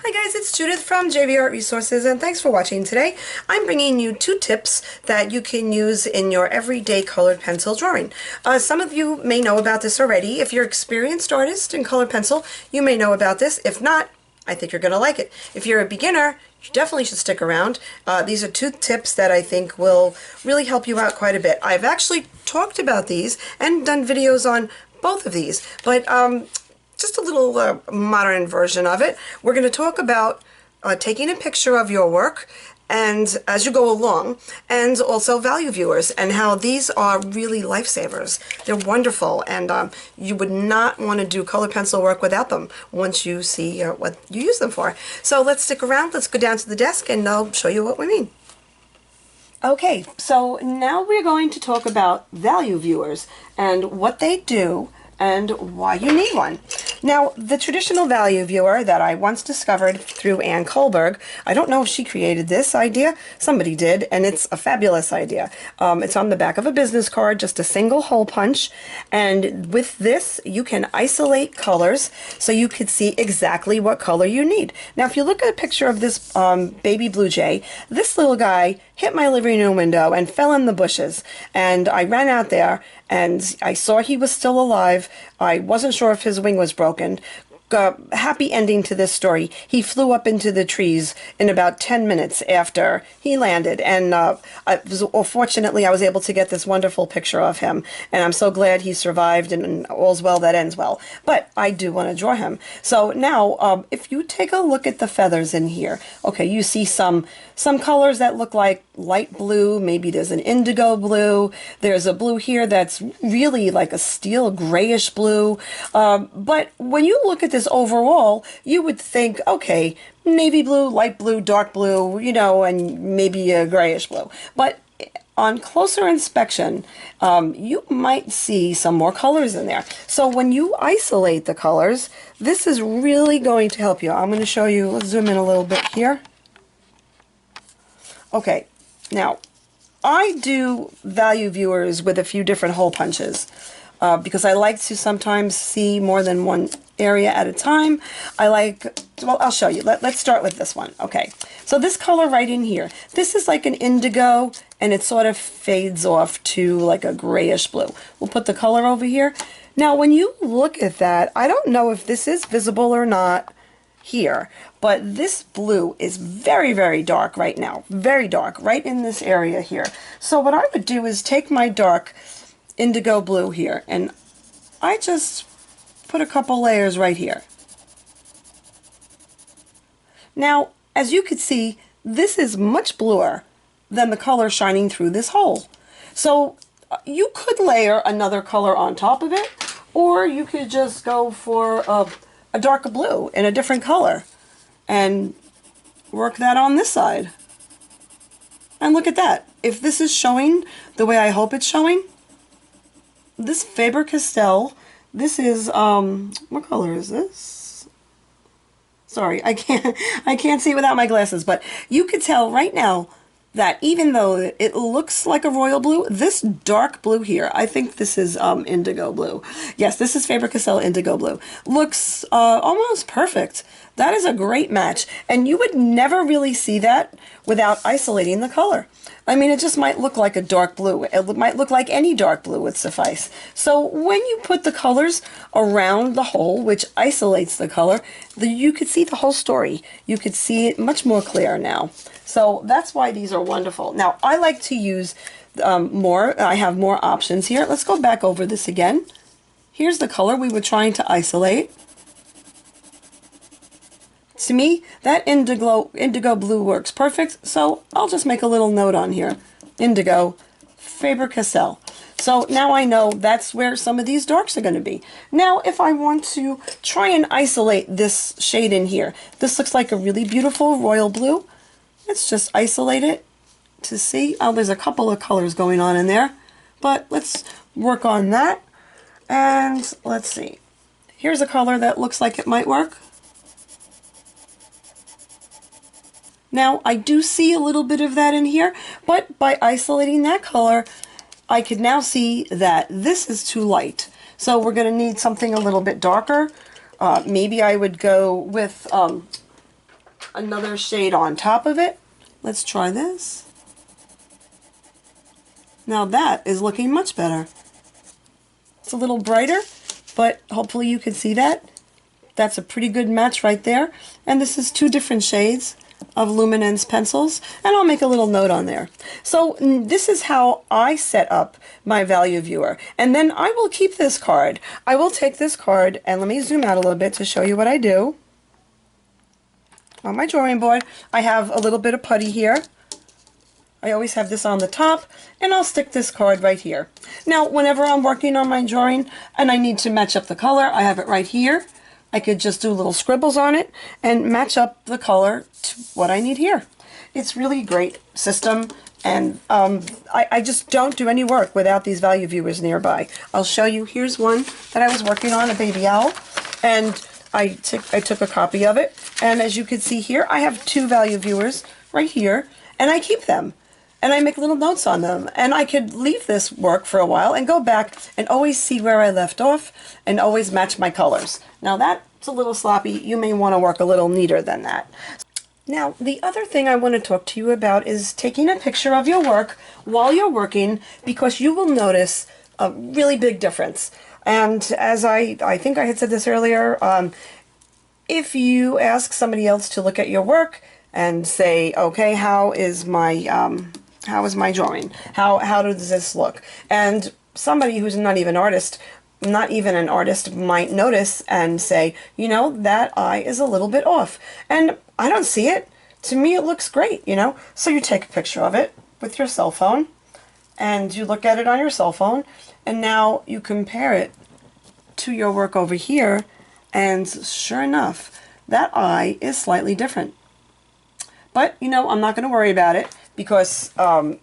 Hi guys, it's Judith from Jvart Resources, and thanks for watching today. I'm bringing you 2 tips that you can use in your everyday colored pencil drawing. Some of you may know about this already. If you're an experienced artist in colored pencil, you may know about this. If not, I think you're going to like it. If you're a beginner, you definitely should stick around. These are 2 tips that I think will really help you out quite a bit. I've actually talked about these and done videos on both of these, but just a little modern version of it. We're going to talk about taking a picture of your work and as you go along, and also value viewers, and how these are really lifesavers. They're wonderful, and you would not want to do color pencil work without them once you see what you use them for. So let's stick around, let's go down to the desk and I'll show you what we mean. Okay, so now we're going to talk about value viewers and what they do and why you need one. Now, the traditional value viewer that I once discovered through Ann Kohlberg, I don't know if she created this idea, somebody did, and it's a fabulous idea. It's on the back of a business card, just a single hole punch, and with this you can isolate colors so you could see exactly what color you need. Now, if you look at a picture of this baby blue jay, this little guy hit my living room window and fell in the bushes, and I ran out there and I saw he was still alive. I wasn't sure if his wing was broken. Happy ending to this story. He flew up into the trees in about 10 minutes after he landed, and fortunately I was able to get this wonderful picture of him, and I'm so glad he survived, and all's well that ends well. But I do want to draw him. So now if you take a look at the feathers in here, okay, you see some colors that look like light blue, maybe there's an indigo blue, there's a blue here that's really like a steel grayish blue, but when you look at this overall, you would think, okay, navy blue, light blue, dark blue, you know, and maybe a grayish blue. But on closer inspection, you might see some more colors in there. So when you isolate the colors, this is really going to help you. I'm going to show you, let's zoom in a little bit here. Okay, now I do value viewers with a few different hole punches because I like to sometimes see more than one area at a time. Well, I'll show you. Let's start with this one. Okay, so this color right in here, this is like an indigo, and it sort of fades off to like a grayish blue. We'll put the color over here. Now, when you look at that, I don't know if this is visible or not here, but this blue is very, very dark right now. Very dark, right in this area here. So what I would do is take my dark indigo blue here, and I just put a couple layers right here. Now, as you can see, this is much bluer than the color shining through this hole. So you could layer another color on top of it, or you could just go for a darker blue in a different color and work that on this side. And look at that. If this is showing the way I hope it's showing, this Faber-Castell, this is what color is this? Sorry, I can't see without my glasses, but you could tell right now that even though it looks like a royal blue, this dark blue here, I think this is indigo blue. Yes, this is Faber-Castell indigo blue. Looks almost perfect. That is a great match, and you would never really see that without isolating the color. I mean, it just might look like a dark blue. It might look like any dark blue would suffice. So when you put the colors around the hole, which isolates the color, you could see the whole story. You could see it much more clear now. So that's why these are wonderful. Now, I like to use more. I have more options here. Let's go back over this again. Here's the color we were trying to isolate. To me, that indigo blue works perfect, so I'll just make a little note on here. Indigo, Faber-Castell. So now I know that's where some of these darks are going to be. Now, if I want to try and isolate this shade in here, this looks like a really beautiful royal blue. Let's just isolate it to see. Oh, there's a couple of colors going on in there, but let's work on that. And let's see. Here's a color that looks like it might work. Now, I do see a little bit of that in here, but by isolating that color, I could now see that this is too light. So we're going to need something a little bit darker. Maybe I would go with another shade on top of it. Let's try this. Now that is looking much better. It's a little brighter, but hopefully you can see that. That's a pretty good match right there. And this is 2 different shades of luminance pencils, and I'll make a little note on there. So this is how I set up my value viewer, and then I will keep this card. I will take this card, and let me zoom out a little bit to show you what I do. On my drawing board, I have a little bit of putty here. I always have this on the top, and I'll stick this card right here. Now, whenever I'm working on my drawing and I need to match up the color, I have it right here. I could just do little scribbles on it and match up the color to what I need here. It's really a great system, and I just don't do any work without these value viewers nearby. I'll show you. Here's one that I was working on, a baby owl, and I took a copy of it, and as you can see here, I have 2 value viewers right here, and I keep them. And I make little notes on them, and I could leave this work for a while and go back and always see where I left off and always match my colors. Now that's a little sloppy. You may want to work a little neater than that. Now, the other thing I want to talk to you about is taking a picture of your work while you're working, because you will notice a really big difference. And as I think I had said this earlier, if you ask somebody else to look at your work and say, okay, how is my drawing? How does this look? And somebody who's not even an artist might notice and say, you know, that eye is a little bit off. And I don't see it. To me, it looks great, you know? So you take a picture of it with your cell phone, and you look at it on your cell phone, and now you compare it to your work over here, and sure enough, that eye is slightly different. But, you know, I'm not going to worry about it, because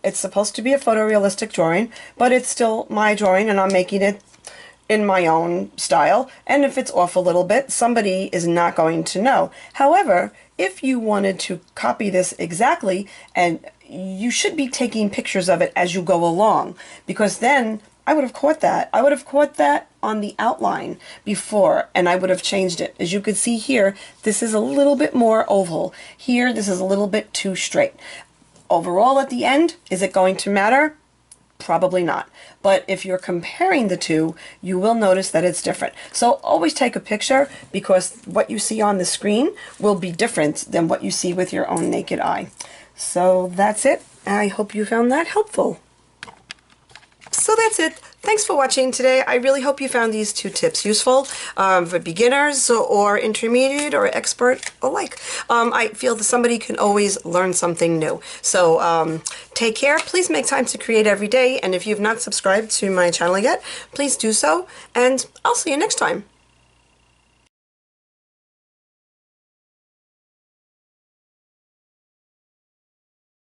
it's supposed to be a photorealistic drawing, but it's still my drawing, and I'm making it in my own style, and if it's off a little bit, somebody is not going to know. However, if you wanted to copy this exactly, and you should be taking pictures of it as you go along, because then I would have caught that. I would have caught that on the outline before, and I would have changed it. As you can see here, this is a little bit more oval. Here, this is a little bit too straight. Overall, at the end, is it going to matter? Probably not. But if you're comparing the two, you will notice that it's different. So always take a picture, because what you see on the screen will be different than what you see with your own naked eye. So that's it. I hope you found that helpful. So that's it. Thanks for watching today. I really hope you found these 2 tips useful for beginners or intermediate or expert alike. I feel that somebody can always learn something new. So take care. Please make time to create every day. And if you've not subscribed to my channel yet, please do so. And I'll see you next time.